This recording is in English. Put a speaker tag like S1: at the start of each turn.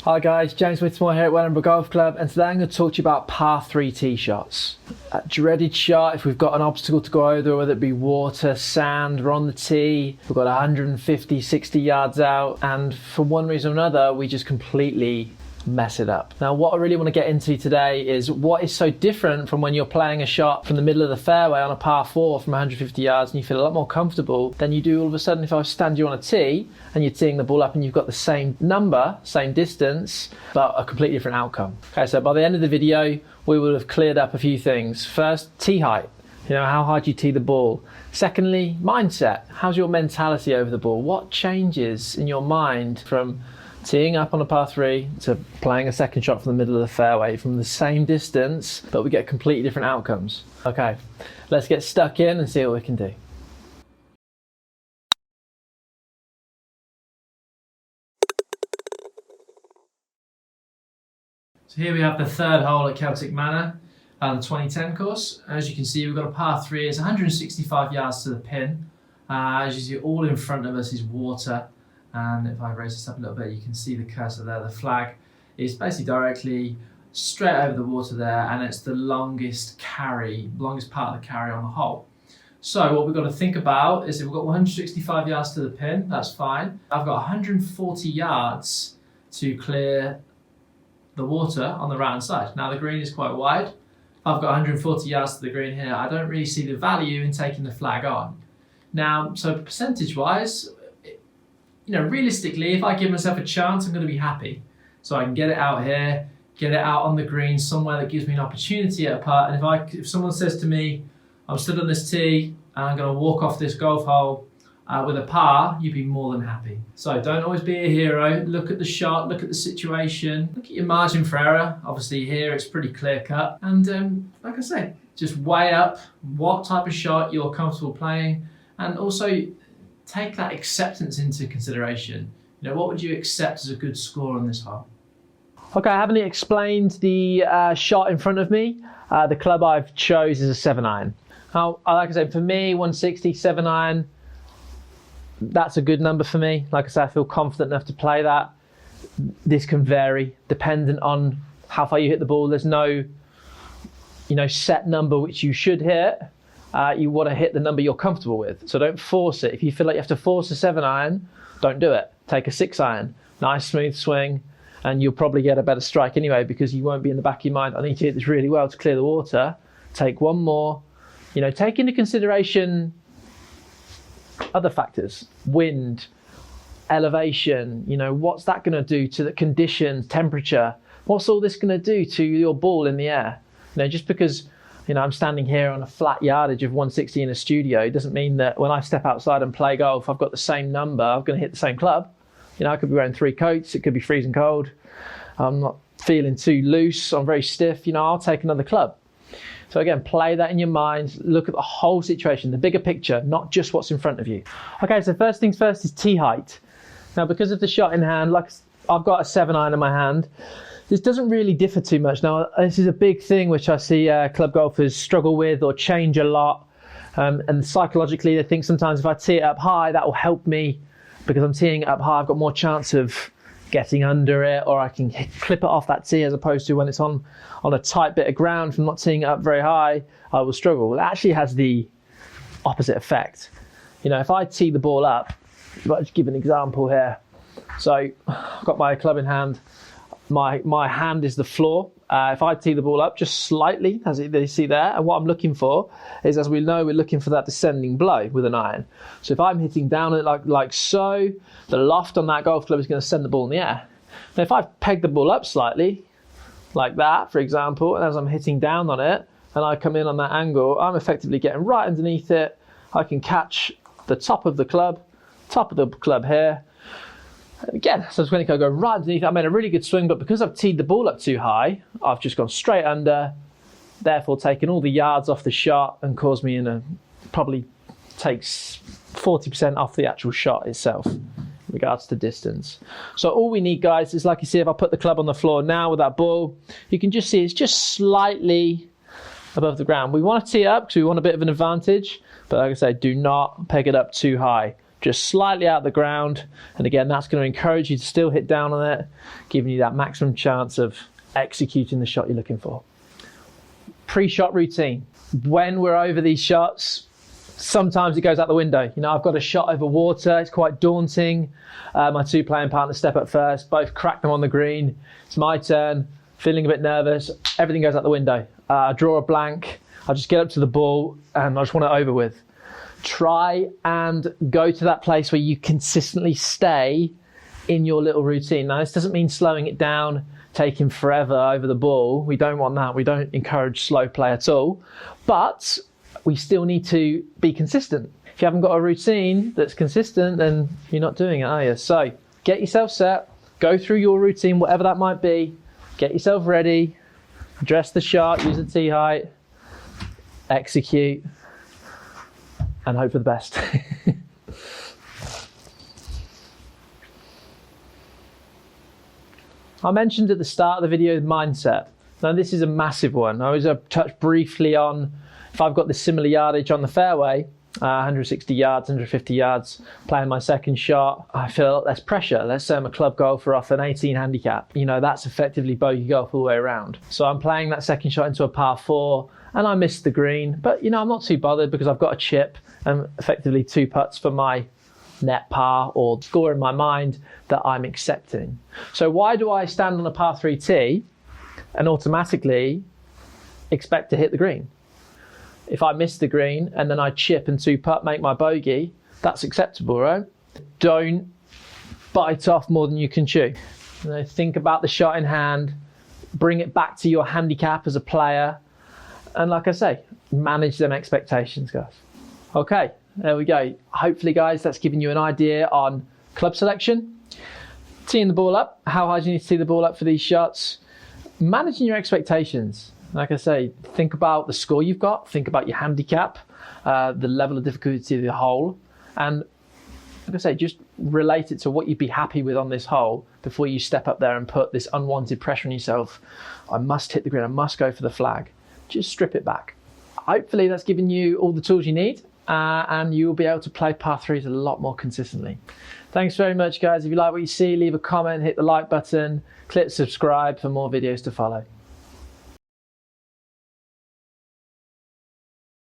S1: Hi guys, James Whitmore here at Wellingborough Golf Club, and today I'm going to talk to you about par 3 tee shots. That dreaded shot if we've got an obstacle to go over, whether it be water, sand, we're on the tee, we've got 150, 60 yards out, and for one reason or another we just completely mess it up. Now what I really want to get into today is what is so different from when you're playing a shot from the middle of the fairway on a par 4 from 150 yards and you feel a lot more comfortable than you do all of a sudden if I stand you on a tee and you're teeing the ball up and you've got the same number, same distance, but a completely different outcome. Okay, so by the end of the video we will have cleared up a few things. First, tee height. You know, how hard you tee the ball. Secondly, mindset. How's your mentality over the ball? What changes in your mind from teeing up on a par 3 to playing a second shot from the middle of the fairway from the same distance, but we get completely different outcomes? Okay, let's get stuck in and see what we can do. So here we have the third hole at Celtic Manor on the 2010 course. As you can see, we've got a par 3. It's 165 yards to the pin. As you see, all in front of us is water. And if I raise this up a little bit, you can see the cursor there. The flag is basically directly straight over the water there, and it's the longest part of the carry on the hole. So what we've got to think about is if we've got 165 yards to the pin, that's fine. I've got 140 yards to clear the water on the right hand side. Now the green is quite wide. I've got 140 yards to the green here. I don't really see the value in taking the flag on. Now, so percentage wise, you know, realistically, if I give myself a chance, I'm going to be happy. So I can get it out here, get it out on the green somewhere that gives me an opportunity at a putt. And if someone says to me, I'm stood on this tee and I'm going to walk off this golf hole with a par, you'd be more than happy. So don't always be a hero. Look at the shot, look at the situation, look at your margin for error. Obviously here it's pretty clear cut. And like I say, just weigh up what type of shot you're comfortable playing, and also take that acceptance into consideration. You know, what would you accept as a good score on this hole? Okay, I haven't explained the shot in front of me. The club I've chose is a 7-iron. Now, like I said, for me, 160, 7-iron, that's a good number for me. Like I said, I feel confident enough to play that. This can vary dependent on how far you hit the ball. There's no, set number which you should hit. You want to hit the number you're comfortable with. So don't force it. If you feel like you have to force a 7-iron, don't do it. Take a 6-iron. Nice smooth swing, and you'll probably get a better strike anyway, because you won't be in the back of your mind, I need to hit this really well to clear the water. Take one more. Take into consideration other factors. Wind, elevation, what's that going to do to the conditions, temperature? What's all this going to do to your ball in the air? Just because I'm standing here on a flat yardage of 160 in a studio, it doesn't mean that when I step outside and play golf, I've got the same number, I'm going to hit the same club. I could be wearing 3 coats, it could be freezing cold, I'm not feeling too loose, I'm very stiff, I'll take another club. So again, play that in your mind, look at the whole situation, the bigger picture, not just what's in front of you. Okay, so first things first is tee height. Now because of the shot in hand, like I've got a 7-iron in my hand, this doesn't really differ too much. Now, this is a big thing which I see club golfers struggle with or change a lot. And psychologically, they think sometimes if I tee it up high, that will help me because I'm teeing it up high. I've got more chance of getting under it, or I can clip it off that tee, as opposed to when it's on a tight bit of ground from not teeing it up very high, I will struggle. Well, it actually has the opposite effect. If I tee the ball up, I'll just give an example here. So I've got my club in hand. My hand is the floor. If I tee the ball up just slightly, as you see there, and what I'm looking for is, as we know, we're looking for that descending blow with an iron. So if I'm hitting down it like so, the loft on that golf club is going to send the ball in the air. Now if I peg the ball up slightly, like that, for example, and as I'm hitting down on it, and I come in on that angle, I'm effectively getting right underneath it. I can catch the top of the club here. Again, so it's going to go right underneath. I made a really good swing, but because I've teed the ball up too high, I've just gone straight under, therefore taking all the yards off the shot and caused me probably takes 40% off the actual shot itself in regards to distance. So all we need, guys, is like you see, if I put the club on the floor now with that ball, you can just see it's just slightly above the ground. We want to tee up because we want a bit of an advantage, but like I say, do not peg it up too high. just slightly out of the ground. And again, that's going to encourage you to still hit down on it, giving you that maximum chance of executing the shot you're looking for. Pre-shot routine. When we're over these shots, sometimes it goes out the window. You know, I've got a shot over water. It's quite daunting. My two playing partners step up first, both crack them on the green. It's my turn, feeling a bit nervous. Everything goes out the window. I draw a blank. I just get up to the ball and I just want it over with. Try and go to that place where you consistently stay in your little routine. Now, this doesn't mean slowing it down, taking forever over the ball. We don't want that. We don't encourage slow play at all. But we still need to be consistent. If you haven't got a routine that's consistent, then you're not doing it, are you? So get yourself set, go through your routine, whatever that might be, get yourself ready, address the shot, use the tee height, execute, and hope for the best. I mentioned at the start of the video mindset. Now this is a massive one. I was touched briefly on if I've got the similar yardage on the fairway, 160 yards, 150 yards, playing my second shot, I feel a lot less pressure. Let's say I'm a club golfer off an 18 handicap. You know, that's effectively bogey golf all the way around. So I'm playing that second shot into a par 4 and I missed the green. But, you know, I'm not too bothered because I've got a chip and effectively 2 putts for my net par or score in my mind that I'm accepting. So why do I stand on a par 3 tee and automatically expect to hit the green? If I miss the green and then I chip and 2 putt, make my bogey, that's acceptable, right? Don't bite off more than you can chew. You know, think about the shot in hand, bring it back to your handicap as a player, and like I say, manage them expectations, guys. Okay, there we go. Hopefully, guys, that's given you an idea on club selection, teeing the ball up, how high do you need to tee the ball up for these shots, managing your expectations. Like I say, think about the score you've got, think about your handicap, the level of difficulty of the hole, and like I say, just relate it to what you'd be happy with on this hole before you step up there and put this unwanted pressure on yourself. I must hit the green, I must go for the flag. Just strip it back. Hopefully that's given you all the tools you need and you will be able to play par 3s a lot more consistently. Thanks very much, guys. If you like what you see, leave a comment, hit the like button, click subscribe for more videos to follow.